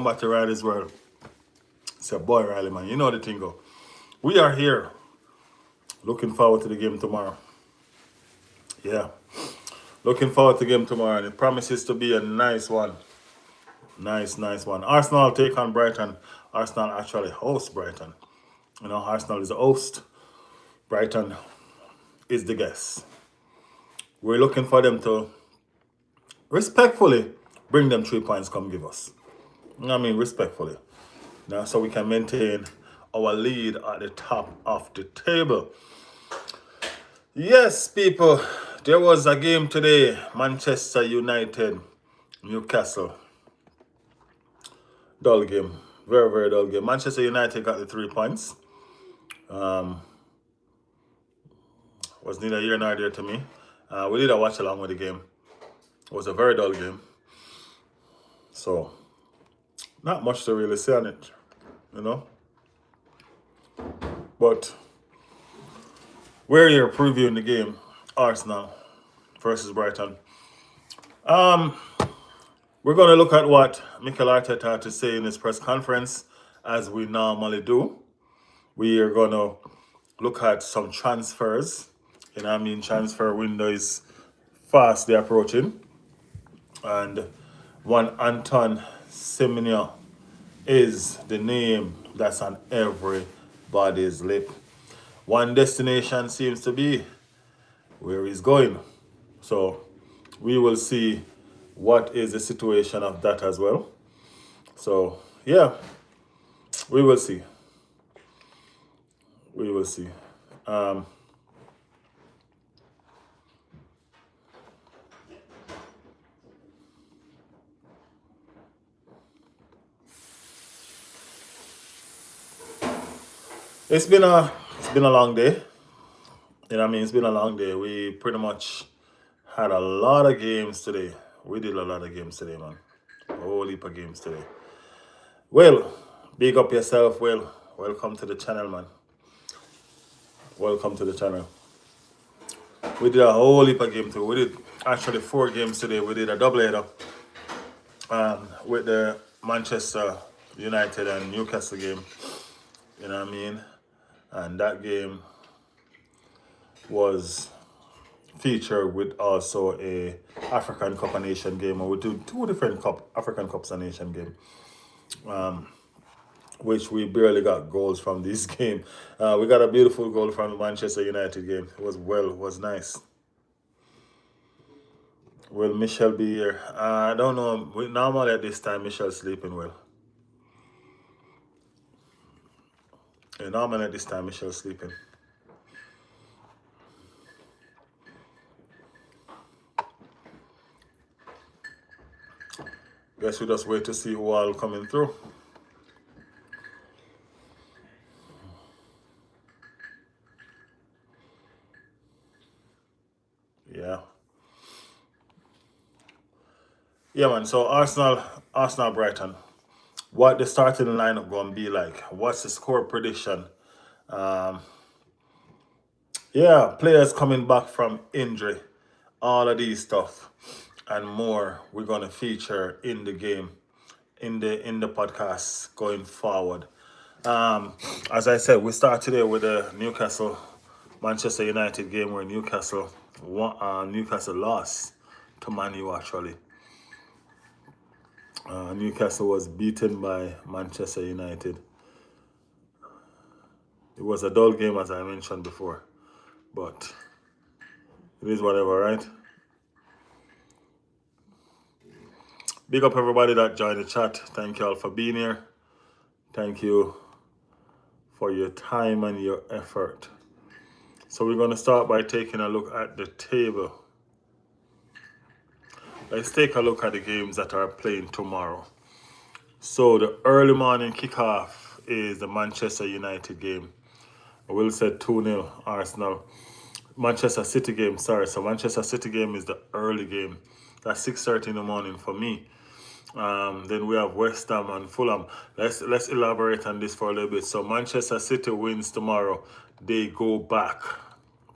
back to Riley's World. It's a boy, Riley, man. You know the thing go. We are here. Looking forward to the game tomorrow. Yeah. Looking forward to the game tomorrow. And it promises to be a nice one. Nice one. Arsenal take on Brighton. Arsenal actually host Brighton. You know, Arsenal is the host. Brighton is the guest. We're looking for them to respectfully bring them 3 points, come give us. I mean, respectfully. Now, so we can maintain our lead at the top of the table. Yes, people, there was a game today. Manchester United, Newcastle. Dull game. Very, very dull game. Manchester United got the 3 points. Was neither here nor there to me. We did a watch along with the game. It was a very dull game. So, not much to really say on it, you know. But we're here previewing the game, Arsenal versus Brighton. We're going to look at what Mikel Arteta had to say in his press conference, as we normally do. We are going to look at some transfers. You know what I mean? Transfer window is fastly approaching. And one Anton Semenyo is the name that's on everybody's lip. One destination seems to be where he's going. So we will see what is the situation of that as well. So yeah, we will see. We will see. It's been a long day. You know what I mean? It's been a long day. We pretty much had a lot of games today. We did a lot of games today, man. A whole heap of games today. Well, big up yourself. Well, welcome to the channel, man. Welcome to the channel. We did a whole heap of games today. We did actually 4 games today. We did a doubleheader with the Manchester United and Newcastle game. You know what I mean? And that game was featured with also a African Cup of Nation game, or we do 2 different African Cups of Nation game, which we barely got goals from this game. We got a beautiful goal from the Manchester United game. It was nice. Will Michelle be here? I don't know. Normally at this time, Michelle's sleeping well. Yeah, normally at this time, Michelle's sleeping. Guess we just wait to see who all coming through. Yeah. Yeah, man. So Arsenal, Brighton. What the starting lineup gonna be like? What's the score prediction? Yeah, players coming back from injury, all of these stuff and more we're gonna feature in the game, in the podcast going forward. As I said, we start today with the Newcastle Manchester United game where Newcastle lost to Man U actually. Newcastle was beaten by Manchester United. It was a dull game, as I mentioned before, but it is whatever, right? Big up everybody that joined the chat. Thank you all for being here. Thank you for your time and your effort. So we're going to start by taking a look at the table. Let's take a look at the games that are playing tomorrow. So the early morning kickoff is the Manchester United game. I will say 2-0 Arsenal. Manchester City game, sorry. So Manchester City game is the early game. That's 6:30 in the morning for me. Then we have West Ham and Fulham. Let's elaborate on this for a little bit. So Manchester City wins tomorrow. They go back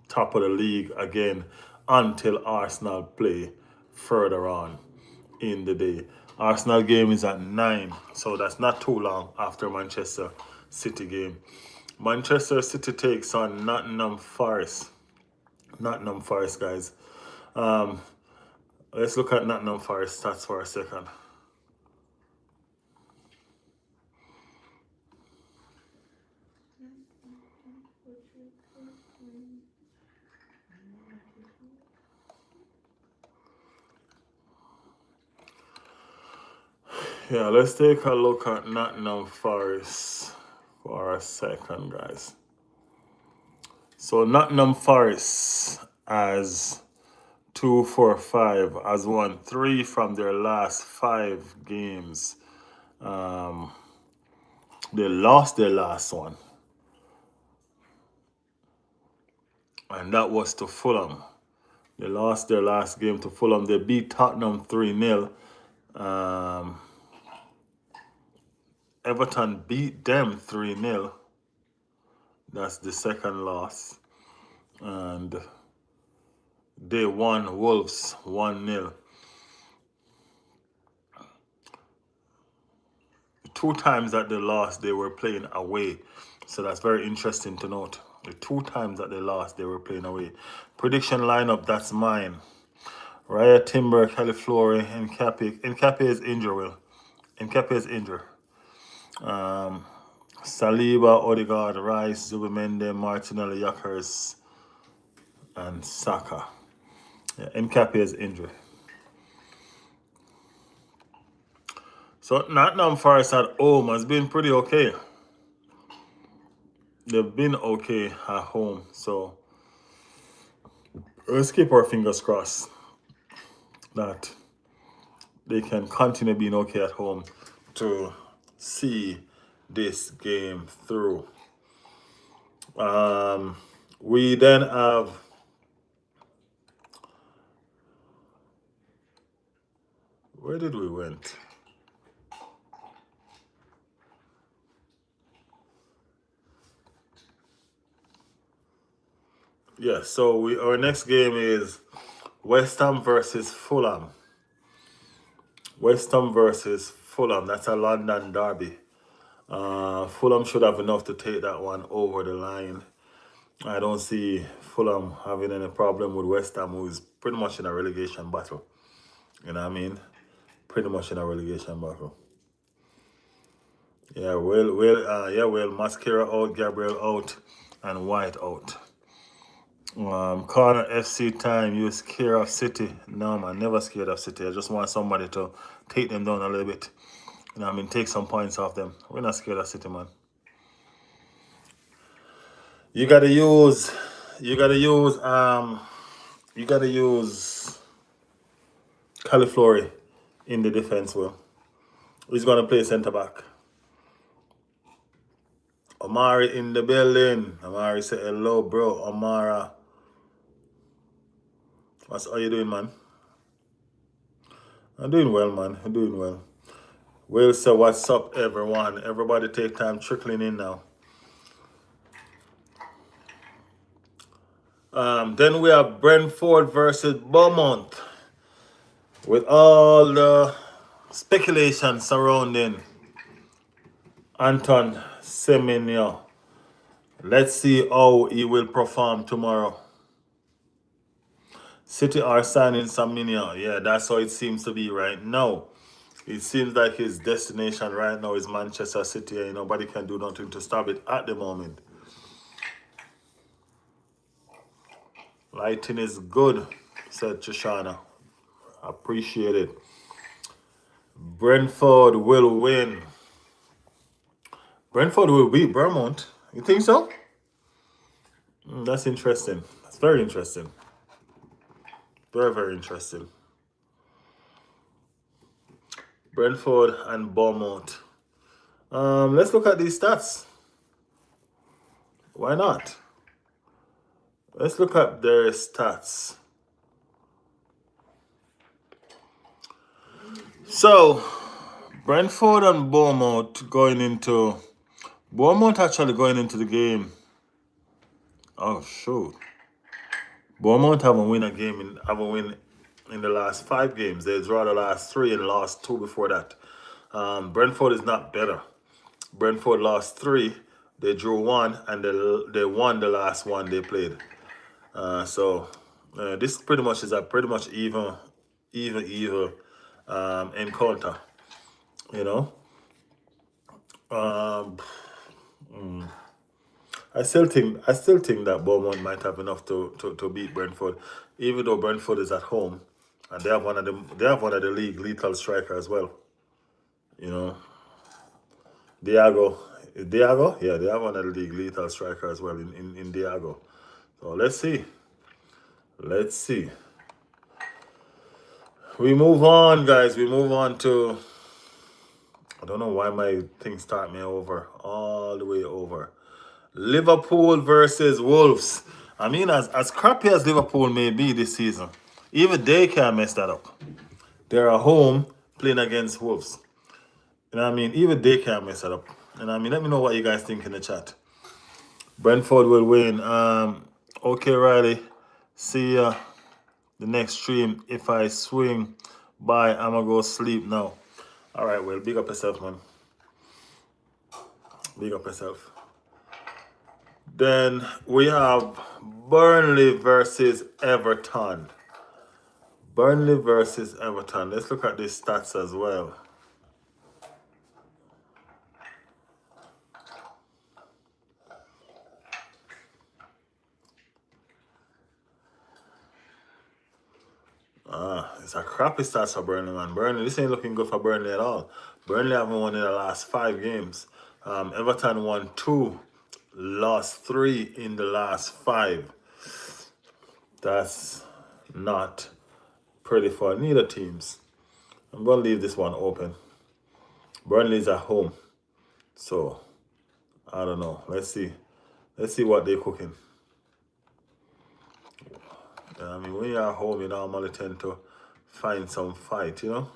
top of the league again until Arsenal play further on in the day. Arsenal game is at 9, so that's not too long after Manchester City game. Manchester City takes on Nottingham Forest. Nottingham Forest, guys. Um, let's look at Nottingham Forest stats for a second. Yeah, let's take a look at Nottingham Forest for a second, guys. So Nottingham Forest has 2-4-5 has won 3 from their last 5 games. They lost their last one, and that was to Fulham. They lost their last game to Fulham. They beat Tottenham 3-0. Everton beat them 3-0. That's the second loss. And they won Wolves 1-0. 2 times that they lost, they were playing away. So that's very interesting to note. The 2 times that they lost, they were playing away. Prediction lineup, that's mine. Raya Timber, Califlori, Nkape is injured, Will. Nkape is injured. Saliba, Odegaard, Rice, Zubimende, Martinelli, Yakers, and Saka. Yeah, Nkape is injured. So Nottingham Forest at home has been pretty okay. They've been okay at home. So let's keep our fingers crossed that they can continue being okay at home to see this game through. We then have where did we went? Yeah, so our next game is West Ham versus Fulham. West Ham versus Fulham. That's a London derby. Fulham should have enough to take that one over the line. I don't see Fulham having any problem with West Ham, who is pretty much in a relegation battle. You know what I mean? Pretty much in a relegation battle. Yeah, well, Mascara out, Gabriel out, and White out. Corner FC time, you scared of City? No, man, never scared of City. I just want somebody to take them down a little bit. You know what I mean? Take some points off them. We're not scared of City, man. You gotta use Califlori in the defense, Will. He's gonna play centre back. Omari in the building. Omari say hello, bro. Omara. How you doing, man? I'm doing well, man. I'm doing well. Will say what's up, everyone. Everybody take time trickling in now. Then we have Brentford versus Beaumont. With all the speculation surrounding Anton Semenyo. Let's see how he will perform tomorrow. City are signing Semenyo. Yeah, that's how it seems to be right now. It seems like his destination right now is Manchester City, and nobody can do nothing to stop it at the moment. Lighting is good, said Shoshana. Appreciate it. Brentford will win. Brentford will beat Vermont. You think so? That's interesting. That's very interesting. Very, very interesting. Brentford and Bournemouth. Let's look at these stats. Why not? Let's look at their stats. So, Brentford and Bournemouth actually going into the game. Oh shoot. Bournemouth haven't win in the last 5 games. They draw the last 3 and lost 2 before that. Brentford is not better. Brentford lost 3, they drew 1, and they won the last one they played. So this pretty much is a pretty much even encounter. You know, um, I still think that Bournemouth might have enough to beat Brentford, even though Brentford is at home, and they have one of the league lethal striker as well. You know, Diago, Diago, yeah, they have one of the league lethal striker as well in Diago. So let's see. We move on, guys. We move on to. I don't know why my thing start me over all the way over. Liverpool versus Wolves. I mean, as crappy as Liverpool may be this season, even they can't mess that up. They're at home playing against Wolves. You know what I mean? Even they can't mess that up. And I mean, let me know what you guys think in the chat. Brentford will win. Okay, Riley. See ya the next stream. If I swing by, I'ma go sleep now. All right, well, big up yourself, man. Big up yourself. Then we have Burnley versus Everton. Burnley versus Everton. Let's look at these stats as well. It's a crappy stats for Burnley, man. Burnley, this ain't looking good for Burnley at all. Burnley haven't won in the last 5 games. Everton won 2, lost 3 in the last 5. That's not pretty for neither teams. I'm gonna leave this one open. Burnley's at home, so I don't know. Let's see. Let's see what they're cooking. I mean, when you're at home, you normally tend to find some fight, you know?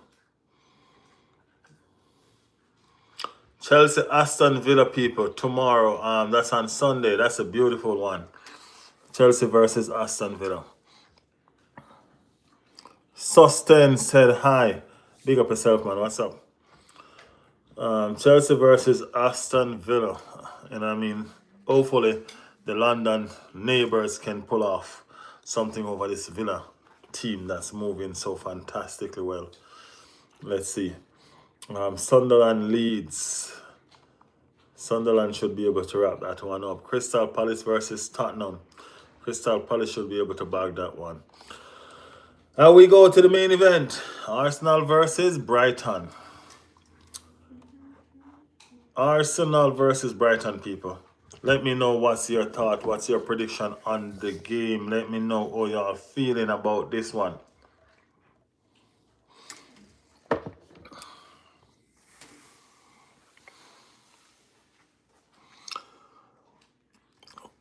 Chelsea, Aston Villa, people, tomorrow. That's on Sunday. That's a beautiful one. Chelsea versus Aston Villa. Susten said hi. Big up yourself, man. What's up? Chelsea versus Aston Villa. And I mean, hopefully the London neighbors can pull off something over this Villa team that's moving so fantastically well. Let's see. Sunderland leads. Sunderland should be able to wrap that one up. Crystal Palace versus Tottenham. Crystal Palace should be able to bag that one. And we go to the main event. Arsenal versus Brighton. Arsenal versus Brighton, people. Let me know what's your thought, what's your prediction on the game. Let me know how y'all feeling about this one.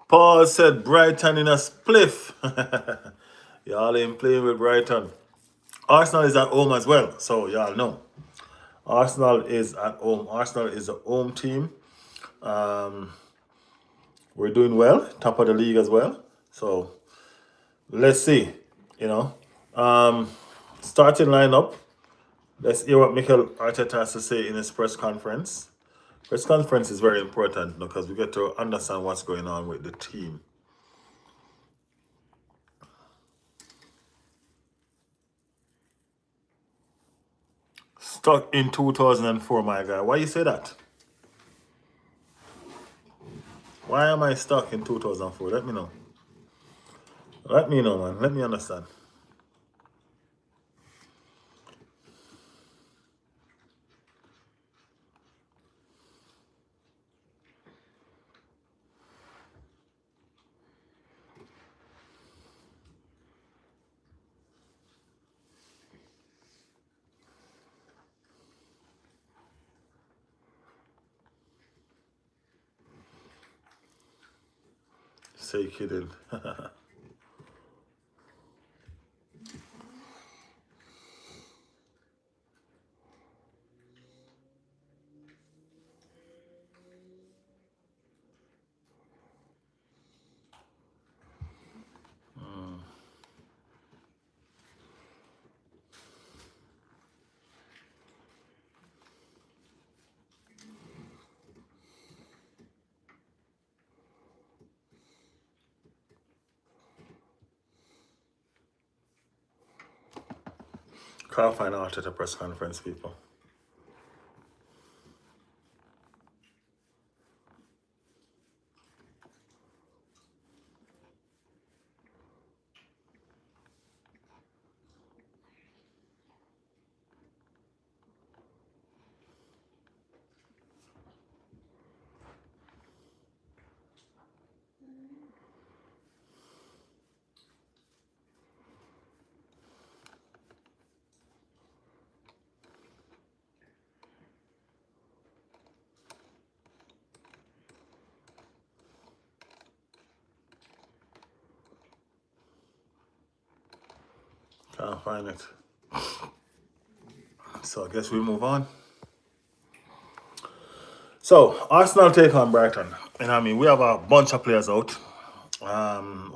Paul said Brighton in a spliff. Y'all ain't playing with Brighton. Arsenal is at home as well, so y'all know. Arsenal is at home. Arsenal is a home team. We're doing well, top of the league as well. So let's see. You know, starting lineup. Let's hear what Mikel Arteta has to say in his press conference. Press conference is very important because we get to understand what's going on with the team. Stuck in 2004, my guy. Why you say that? Why am I stuck in 2004? Let me know. Let me know, man. Let me understand. Say kidding. Can't find out at a press conference, people. Can't find it. So I guess we move on. So Arsenal take on Brighton. And I mean, we have a bunch of players out.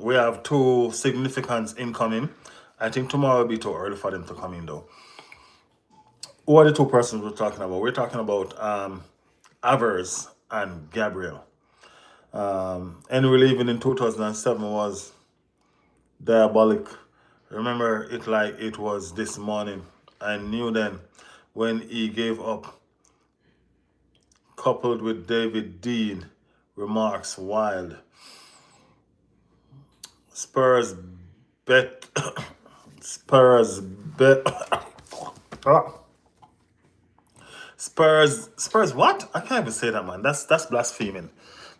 We have two significants incoming. I think tomorrow will be too early for them to come in though. Who are the two persons we're talking about? We're talking about Avers and Gabriel. Henry leaving in 2007 was diabolic. Remember it like it was this morning. I knew then when he gave up, coupled with David Dean remarks wild. Spurs bet Spurs bet Spurs what? I can't even say that, man. That's blaspheming.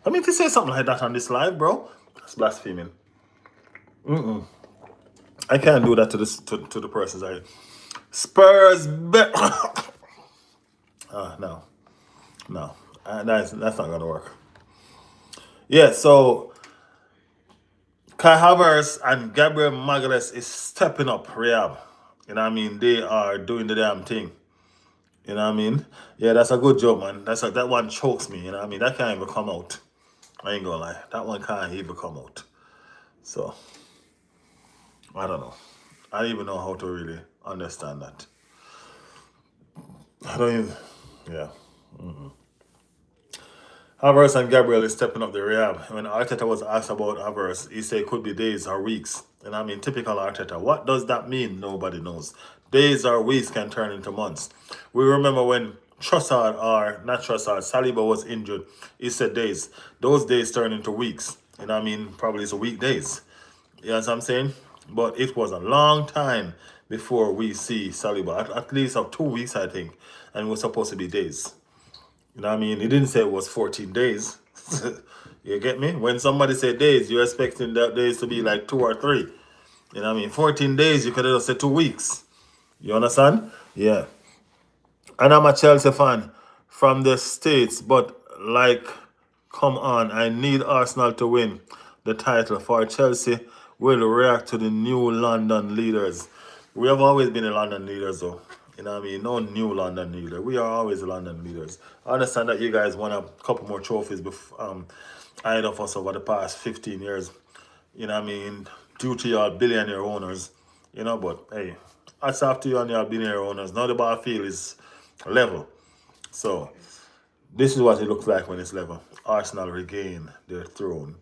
I mean, if you say something like that on this live, bro, that's blaspheming. I can't do that to this to the person's eye. Spurs bet. No, no, that's not gonna work. Yeah, so Kai Havertz and Gabriel Magalhaes is stepping up rehab. You know what I mean? They are doing the damn thing. You know what I mean? Yeah, that's a good joke, man. That one chokes me. You know what I mean? That can't even come out. I ain't gonna lie. That one can't even come out. So I don't know. I don't even know how to really understand that. I don't even. Yeah. Havertz and Gabriel is stepping up the rehab. When Arteta was asked about Havertz, he said it could be days or weeks. And I mean, typical Arteta. What does that mean? Nobody knows. Days or weeks can turn into months. We remember when Trossard, or not Trossard, Saliba was injured. He said days. Those days turn into weeks. And I mean, probably it's a week days. You know what I'm saying? But it was a long time before we see Saliba. At least of 2 weeks, I think. And it was supposed to be days. You know what I mean? He didn't say it was 14 days. You get me? When somebody say days, you're expecting that days to be like 2 or 3. You know what I mean? 14 days, you could have said 2 weeks. You understand? Yeah. And I'm a Chelsea fan from the States, but like, come on, I need Arsenal to win the title for Chelsea will react to the new London leaders. We have always been the London leaders, though. You know what I mean? No new London leader. We are always the London leaders. I understand that you guys won a couple more trophies ahead of us over the past 15 years. You know what I mean? Due to your billionaire owners. You know, but hey, that's after you and your billionaire owners. Now the battlefield is level. So, this is what it looks like when it's level. Arsenal regain their throne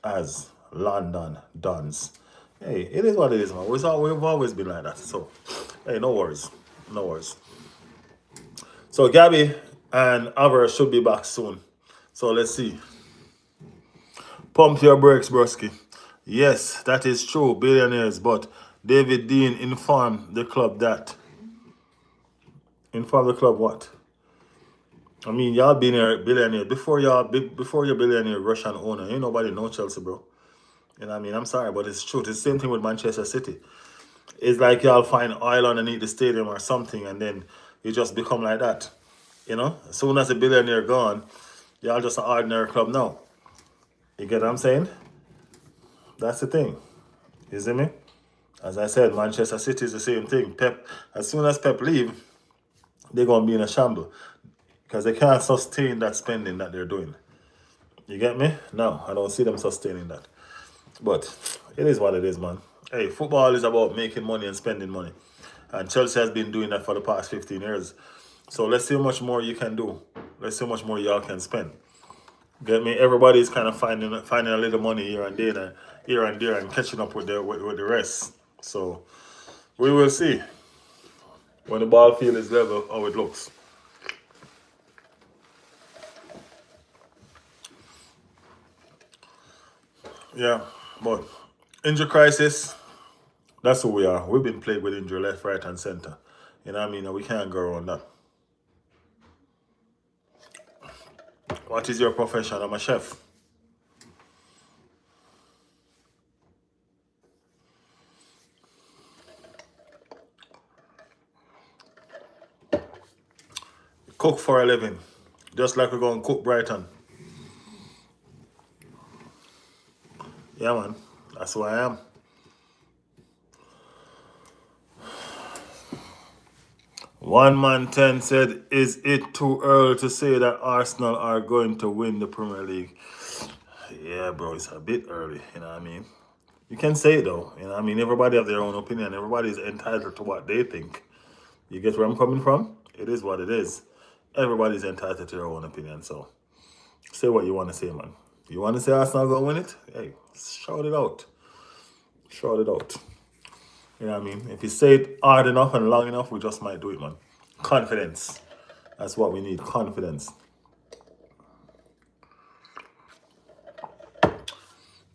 as London Dons. Hey, it is what it is, man. We've always been like that. So, hey, no worries. No worries. So, Gabby and Avers should be back soon. So, let's see. Pump your brakes, broski. Yes, that is true, billionaires. But David Dean informed the club that. Informed the club what? I mean, y'all billionaire before you're billionaire Russian owner. Ain't nobody know Chelsea, bro. You know what I mean? I'm sorry, but it's true. It's the same thing with Manchester City. It's like y'all find oil underneath the stadium or something, and then you just become like that. You know? As soon as the billionaire gone, y'all just an ordinary club now. You get what I'm saying? That's the thing. You see me? As I said, Manchester City is the same thing. Pep, as soon as Pep leave, they're gonna be in a shamble. Because they can't sustain that spending that they're doing. You get me? No, I don't see them sustaining that. But it is what it is, man. Hey, football is about making money and spending money. And Chelsea has been doing that for the past 15 years. So let's see how much more you can do. Let's see how much more y'all can spend. Get me? Everybody's kind of finding a little money here and there and catching up with the rest. So we will see. When the ball field is level, how it looks. Yeah, but injury crisis, that's who we are. We've been plagued with injury left, right, and center. You know what I mean? And we can't go around that. What is your profession? I'm a chef. Cook for a living. Just like we're going to cook Brighton. Yeah, man. That's who I am. One man 10 said, is it too early to say that Arsenal are going to win the Premier League? Yeah, bro, it's a bit early, you know what I mean? You can say it though, you know what I mean? Everybody have their own opinion. Everybody's entitled to what they think. You get where I'm coming from? It is what it is. Everybody's entitled to their own opinion, so say what you want to say, man. You want to say Arsenal going to win it? Hey, shout it out. Shout it out. You know what I mean? If you say it hard enough and long enough, we just might do it, man. Confidence. That's what we need. Confidence.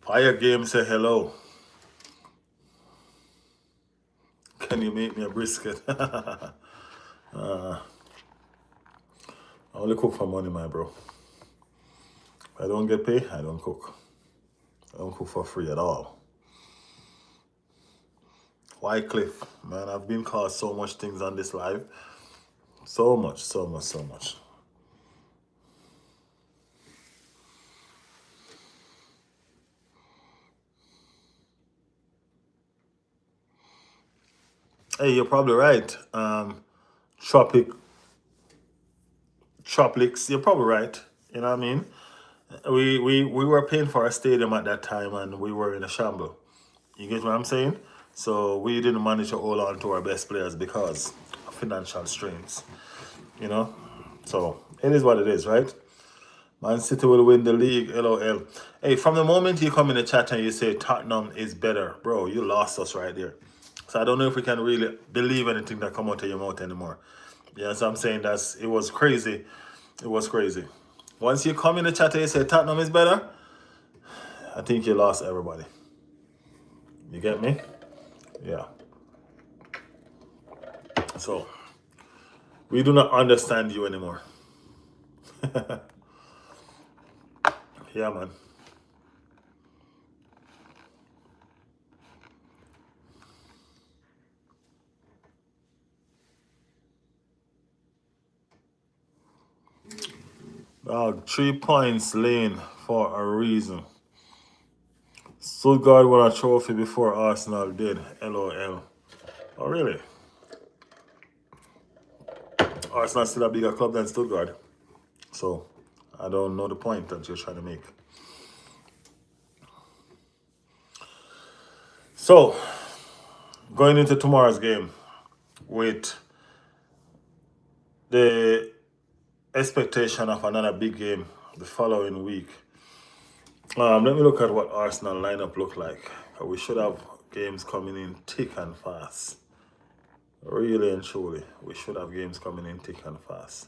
Fire Game say hello. Can you make me a brisket? I only cook for money, my bro. If I don't get paid, I don't cook. I don't cook for free at all. Wycliffe, man, I've been called so much things on this live. So much, so much, so much. Hey, you're probably right. Tropics, you're probably right. You know what I mean? We were paying for a stadium at that time and we were in a shamble. You get what I'm saying? So we didn't manage to hold on to our best players because of financial strains. You know? So it is what it is, right? Man City will win the league, LOL. Hey, from the moment you come in the chat and you say Tottenham is better, bro, you lost us right there. So I don't know if we can really believe anything that come out of your mouth anymore. Yeah, so I'm saying it was crazy. It was crazy. Once you come in the chat and you say Tottenham is better, I think you lost everybody. You get me? Yeah. So we do not understand you anymore. Yeah, man. Dog, 3 points lane for a reason. Stuttgart won a trophy before Arsenal did. LOL. Oh, really? Arsenal still a bigger club than Stuttgart. So, I don't know the point that you're trying to make. So, going into tomorrow's game with the expectation of another big game the following week. Let me look at what Arsenal lineup look like. We should have games coming in thick and fast. Really and truly, we should have games coming in thick and fast.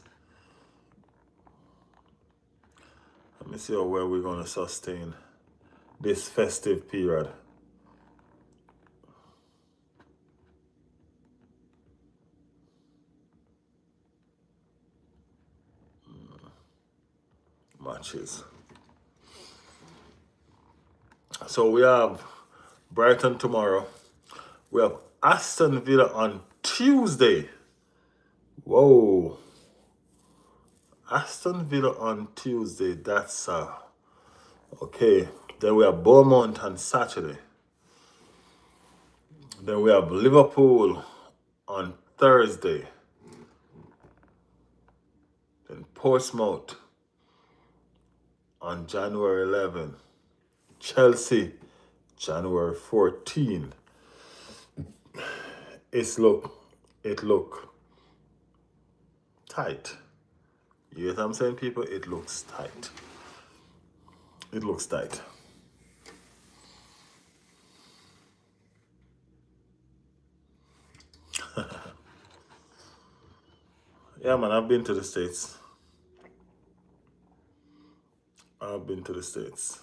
Let me see where we're going to sustain this festive period. Matches. So we have Brighton tomorrow. We have Aston Villa on Tuesday. Whoa. Aston Villa on Tuesday. That's okay. Then we have Bournemouth on Saturday. Then we have Liverpool on Thursday. Then Portsmouth on January 11. Chelsea, January 14. It look tight. You get what I'm saying, people? It looks tight. It looks tight. Yeah, man, I've been to the States. I've been to the States.